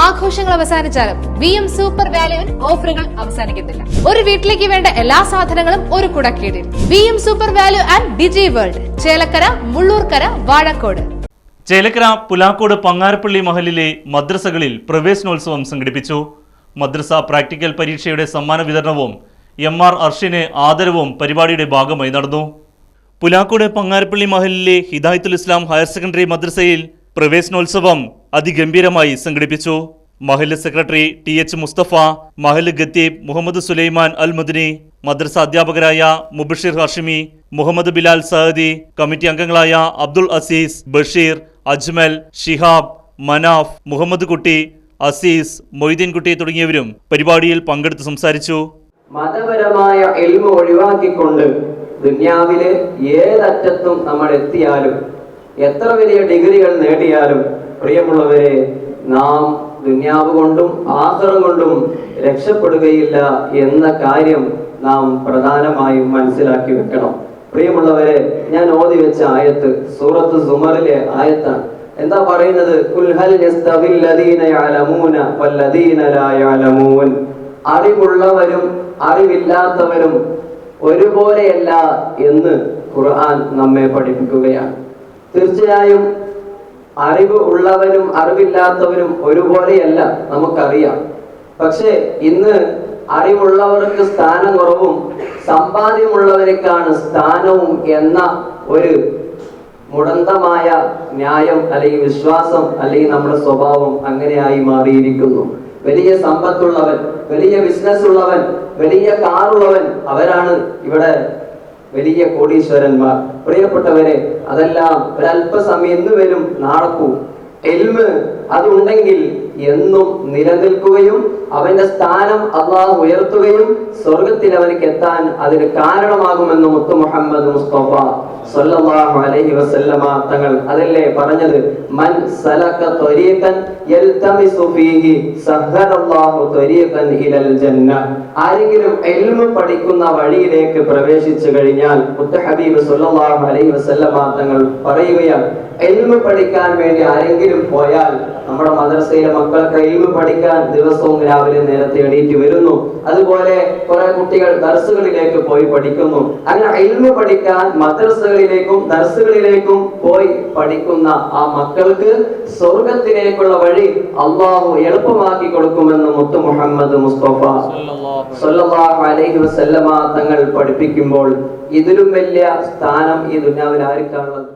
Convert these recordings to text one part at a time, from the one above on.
ആഘോഷങ്ങൾ അവസാനിച്ചാലും VM super വാല്യുവിൽ ഓഫറുകൾ അവസാനിക്കുന്നില്ല. ഒരു വീട്ടിലേക്ക് വേണ്ട എല്ലാ സാധനങ്ങളും ഒരു കുടക്കീഴിൽ. VM super value and digi world, Chelakkara, Mullurkara, Vazhakode. Chelakkara Pulakode Pangarappally മഹലിലെ മദ്രസകളിൽ പ്രവേശനോത്സവം സംഘടിപ്പിച്ചു. മദ്രസ പ്രാക്ടിക്കൽ പരീക്ഷയുടെ സമ്മാന വിതരണവും MR അർഷിന് ആദരവും പരിപാടിയുടെ ഭാഗമായി നടന്നു. പുലാക്കോട് പങ്ങാരപ്പള്ളി മഹലിലെ ഹിദായത്തുൽ ഇസ്ലാം ഹയർ സെക്കൻഡറി മദ്രസയിൽ പ്രവേശനോത്സവം അതിഗംഭീരമായി സംഘടിപ്പിച്ചു. മഹല് സെക്രട്ടറി TH മുസ്തഫ, മഹല് ഖത്തീബ് മുഹമ്മദ് സുലൈമാൻ അൽ മദനി, മദ്രസ അധ്യാപകരായ മുബഷിർ ഹാഷിമി, മുഹമ്മദ് ബിലാൽ സഅദി, കമ്മിറ്റി അംഗങ്ങളായ അബ്ദുൾ അസീസ്, ബഷീർ, അജ്മൽ, ഷിഹാബ്, മനാഫ്, മുഹമ്മദ് കുട്ടി, അസീസ്, മൊയ്തീൻ കുട്ടി തുടങ്ങിയവരും പരിപാടിയിൽ പങ്കെടുത്ത് സംസാരിച്ചു. മതപരമായ ഇൽമ ഒഴിവാക്കിക്കൊണ്ട് ദുനിയാവിലെ ഏതറ്റത്തും നമ്മൾ എത്തിയാലും എത്ര വലിയ ഡിഗ്രികൾ നേടിയാലും പ്രിയമുള്ളവരെ, നാം ദുനിയാവ് കൊണ്ടും ആഖിറം കൊണ്ടും രക്ഷപ്പെടുകയില്ല എന്ന കാര്യം നാം പ്രധാനമായും മനസ്സിലാക്കി വെക്കണം. പ്രിയമുള്ളവരെ, ഞാൻ ഓതി വെച്ച ആയത്ത് സൂറത്ത് സുമറിലെ ആയത്താണ്. എന്താ പറയുന്നത്? ഖുൽ ഹൽ യസ്തവിൽ ലദീന യഅലമൂന വല്ലദീന ലാ യഅലമൂൻ. അറിവുള്ളവരും അറിവില്ലാത്തവരും ഒരുപോലെയല്ല എന്ന് ഖുർആൻ നമ്മെ പഠിപ്പിക്കുകയാണ്. തീർച്ചയായും അറിവ് ഉള്ളവരും അറിവില്ലാത്തവരും ഒരുപോലെയല്ല, നമുക്കറിയാം. പക്ഷേ ഇന്ന് അറിവുള്ളവർക്ക് സ്ഥാനം കുറവും സമ്പാദ്യമുള്ളവർക്കാണ് സ്ഥാനവും എന്ന ഒരു മുടന്തമായ ന്യായം അല്ലെങ്കിൽ വിശ്വാസം അല്ലെങ്കിൽ നമ്മുടെ സ്വഭാവം അങ്ങനെയായി മാറിയിരിക്കുന്നു. വലിയ സമ്പത്തുള്ളവൻ, വലിയ ബിസിനസ് ഉള്ളവൻ, വലിയ കാറുള്ളവൻ, അവരാണ് ഇവിടെ വലിയ കോടീശ്വരന്മാർ. പ്രിയപ്പെട്ടവരെ, അതെല്ലാം ഒരല്പസമയം ഇന്ന് വരും, നാളെ പോവും. ഇൽമ് അതുണ്ടെങ്കിൽ എന്നും നിലനിൽക്കുകയും അവന്റെ സ്ഥാനം അല്ലാഹു ഉയർത്തുകയും സ്വർഗത്തിൽ അവനക്ക് എത്താൻ അതിന് കാരണമാകുമെന്ന് മുത്തു മുഹമ്മദ് മുസ്തഫ സല്ലല്ലാഹു അലൈഹി വസല്ലമ തങ്ങൾ അതല്ലേ പറഞ്ഞത്? മൻ സലക ത്വരീഖൻ യൽതമിസു ഫീഹി സഹറല്ലാഹു ത്വരീഖൻ ഇലൽ ജന്ന. ആരെങ്കിലും ഇൽമ് പഠിക്കുന്ന വഴിയിലേക്ക് പ്രവേശിച്ചു കഴിഞ്ഞാൽ മുത്തു ഹബീബ് സല്ലല്ലാഹു അലൈഹി വസല്ലമ തങ്ങൾ പറയുകയാണ്, ഇൽമ് പഠിക്കാൻ വേണ്ടി ആരെങ്കിലും പോയാൽ, നമ്മുടെ മദ്രസയിലെ മക്കൾക്ക് ഇൽമ് പഠിക്കാൻ ദിവസവും രാവിലെ നേരത്തെ എണീറ്റ് വരുന്നു. അതുപോലെ കുറെ കുട്ടികൾ ദർസുകളിലേക്ക് പോയി പഠിക്കുന്നു. അങ്ങനെ ഇൽമ് പഠിക്കാൻ മദ്രസകളിലേക്കും ദർസുകളിലേക്കും പോയി പഠിക്കുന്ന ആ മക്കൾക്ക് സ്വർഗത്തിലേക്കുള്ള വഴി അല്ലാഹു എളുപ്പമാക്കി കൊടുക്കുമെന്ന് മുത്തു മുഹമ്മദ് മുസ്തഫ സല്ലല്ലാഹു അലൈഹി വസല്ലമ തങ്ങൾ പഠിപ്പിക്കുമ്പോൾ ഇതിലും വലിയ സ്ഥാനം ഈ ദുനിയാവിൽ ആർക്കാണുള്ളത്?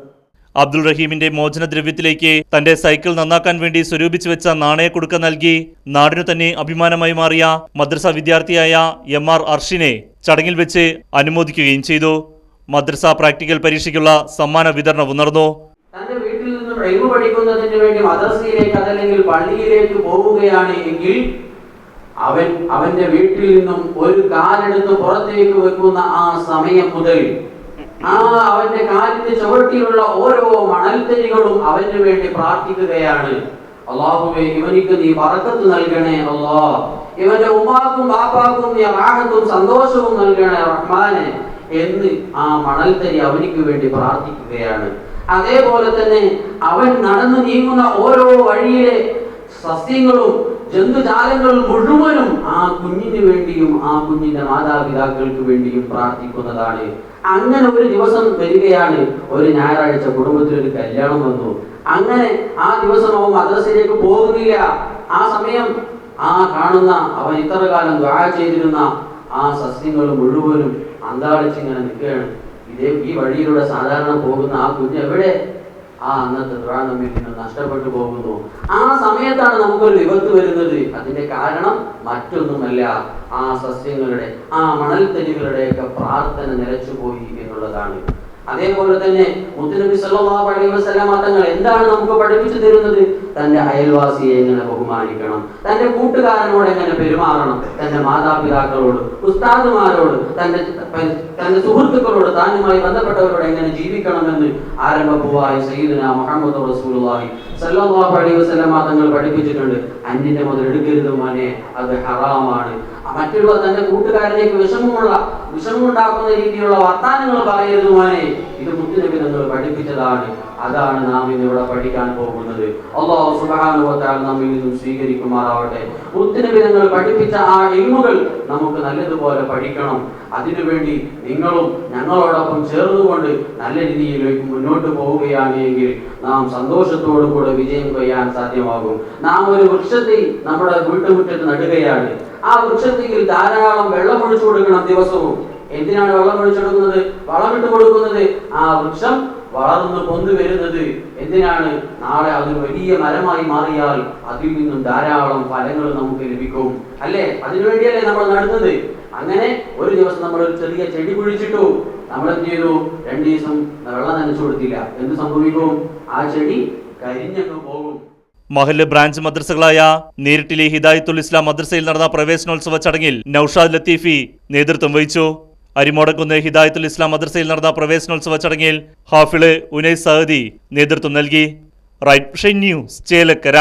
അബ്ദുൾ റഹീമിന്റെ മോചനദ്രവ്യത്തിലേക്ക് തന്റെ സൈക്കിൾ നന്നാക്കാൻ വേണ്ടി സ്വരൂപിച്ചു വെച്ച നാണയക്കുടുക്ക നൽകി നാടിനു തന്നെ അഭിമാനമായി മാറിയ മദ്രസ വിദ്യാർത്ഥിയായ MR അർഷിനെ ചടങ്ങിൽ വെച്ച് അനുമോദിക്കുകയും ചെയ്തു. മദ്രസ പ്രാക്ടിക്കൽ പരീക്ഷയ്ക്കുള്ള സമ്മാന വിതരണവും നടന്നു. തന്റെ വീട്ടിൽ നിന്നും ഇൽമു പഠിക്കുന്നതിന് വേണ്ടി മദ്രസയിലേക്ക് അതല്ലെങ്കിൽ പള്ളിയിലേക്ക് പോവുകയാണ് എങ്കിൽ അവന്റെ വീട്ടിൽ നിന്നും ഒരു കാലെടുത്ത് പുറത്തേക്ക് വെക്കുന്ന ആ സമയം മുതൽ അവന്റെ കാലിന്റെ ചുവട്ടിലുള്ള ഓരോ മണൽത്തരികളും അവന് വേണ്ടി പ്രാർത്ഥിക്കുകയാണ്. അല്ലാഹുവേ, ഇവനിക്ക് നീ ബറക്കത്ത് നൽകണേ അല്ലാഹ്, ഇവന്റെ ഉമ്മാക്കും ബാപ്പാക്കും നീ റാഹത്തും സന്തോഷവും നൽകണേ റഹ്മാനെ എന്ന് ആ മണൽത്തരി അവനിക്ക് വേണ്ടി പ്രാർത്ഥിക്കുകയാണ്. അതേപോലെ തന്നെ അവൻ നടന്നു നീങ്ങുന്ന ഓരോ വഴിയിലെ സസ്യങ്ങളും ജന്തുജാലങ്ങളും മുഴുവനും ആ കുഞ്ഞിന് വേണ്ടിയും ആ കുഞ്ഞിന്റെ മാതാപിതാക്കൾക്ക് വേണ്ടിയും പ്രാർത്ഥിക്കുന്നതാണ്. അങ്ങനെ ഒരു ദിവസം വരികയാണ്, ഒരു ഞായറാഴ്ച കുടുംബത്തിൽ ഒരു കല്യാണം വന്നു. അങ്ങനെ ആ ദിവസം അവൻ മദ്രസയിലേക്ക് പോകുന്നില്ല. ആ സമയം കാണുന്ന അവൻ ഇത്ര കാലം ദുആ ചെയ്തിരുന്ന ആ സസ്യങ്ങൾ മുഴുവനും അന്താളിച്ചിങ്ങനെ നിൽക്കുകയാണ്. ഈ വഴിയിലൂടെ സാധാരണ പോകുന്ന ആ കുഞ്ഞ് എവിടെ? അന്നത്തെ ദുആ നമ്മിൽ നിന്ന് നഷ്ടപ്പെട്ടു പോകുന്നു. ആ സമയത്താണ് നമുക്കൊരു വിപത്ത് വരുന്നത്. അതിന്റെ കാരണം മറ്റൊന്നുമല്ല, ആ സസ്യങ്ങളുടെ ആ മണൽത്തരികളുടെയൊക്കെ പ്രാർത്ഥന നിലച്ചുപോയി എന്നുള്ളതാണ്. അതേപോലെ തന്നെ മുത്തുനബി സല്ലല്ലാഹു അലൈഹി വസല്ലം തങ്ങൾ എന്താണ് നമുക്ക് പഠിപ്പിച്ചു തരുന്നത്? തന്റെ അയൽവാസിയെ എങ്ങനെ ബഹുമാനിക്കണം, തന്റെ കൂട്ടുകാരനോട് എങ്ങനെ പെരുമാറണം, തന്റെ മാതാപിതാക്കളോട്, ഉസ്താദുമാരോട്, തന്റെ സുഹൃത്തുക്കളോട്, താനുമായി ബന്ധപ്പെട്ടവരോട് എങ്ങനെ ജീവിക്കണമെന്ന് ആരംഭപ്പുവായി സയ്യിദുനാ മുഹമ്മദ് റസൂലുള്ളാഹി സല്ലല്ലാഹു അലൈഹി വസല്ലം തങ്ങൾ പഠിപ്പിച്ചിട്ടുണ്ട്. അന്യന്റെ മുതൽ എടുക്കരുത് മോനെ, അത് ഹറാമാണ്. മറ്റുള്ള തന്റെ കൂട്ടുകാരനേക്ക് വിഷമമുണ്ടാക്കുന്ന രീതിയിലുള്ള വർത്താനങ്ങൾ പറയരുത് മോനെ, ഇത് മുത്തുനബി തങ്ങൾ പഠിപ്പിച്ചതാണ്. അതാണ് നാം ഇന്നിവിടെ പഠിക്കാൻ പോകുന്നത്. അല്ലാഹു സുബ്ഹാനഹു വ തആല നമ്മിൽ നിന്നും സ്വീകരിക്കുമാറാവട്ടെ. മുത്തുനബി തങ്ങൾ പഠിപ്പിച്ച ആ ഇൽമുകൾ നമുക്ക് നല്ലതുപോലെ പഠിക്കണം. അതിനുവേണ്ടി നിങ്ങളും ഞങ്ങളോടൊപ്പം ചേർന്നുകൊണ്ട് നല്ല രീതിയിലേക്ക് മുന്നോട്ട് പോവുകയാണ് എങ്കിൽ നാം സന്തോഷത്തോടു കൂടെ വിജയം കൊയ്യാൻ സാധ്യമാകും. നാം ഒരു വൃക്ഷത്തെ നമ്മുടെ വീട്ടുമുറ്റത്ത് നടുകയാണ്. ആ വൃക്ഷത്തിൽ ധാരാളം വെള്ളം ഒഴിച്ചു കൊടുക്കണം ദിവസവും. എന്തിനാണ് വെള്ളം ഒഴിച്ചെടുക്കുന്നത്, വളമിട്ട് കൊടുക്കുന്നത്? ആ വൃക്ഷം വളർന്ന് പൊന്തു വരുന്നത് എന്തിനാണ്? നാളെ അത് വലിയ മരമായി മാറിയാൽ അതിൽ നിന്നും ധാരാളം ഫലങ്ങൾ നമുക്ക് ലഭിക്കും, അല്ലേ? അതിനുവേണ്ടിയല്ലേ നമ്മൾ നടുന്നത്. അങ്ങനെ ഒരു ദിവസം നമ്മൾ ഒരു ചെറിയ ചെടി കുഴിച്ചിട്ടു, നമ്മൾ എന്ത് ചെയ്തു? 2 ദിവസം വെള്ളം നനച്ചു കൊടുത്തില്ല, എന്ത് സംഭവിക്കും? ആ ചെടി കരിഞ്ഞങ്ങ് പോകും. മഹല്ല് ബ്രാഞ്ച് മദ്രസകളായ നേരിട്ടിലെ ഹിദായത്തുൽ ഇസ്ലാം മദ്രസയിൽ നടന്ന പ്രവേശനോത്സവ ചടങ്ങിൽ നൌഷാദ് ലത്തീഫി നേതൃത്വം വഹിച്ചു. അരിമോടക്കുന്ന് ഹിദായത്തുൽ ഇസ്ലാം മദ്രസയിൽ നടന്ന പ്രവേശനോത്സവ ചടങ്ങിൽ ഹാഫിള് ഉനൈസ് സഹദി നേതൃത്വം നൽകി. Right news Chelakkara.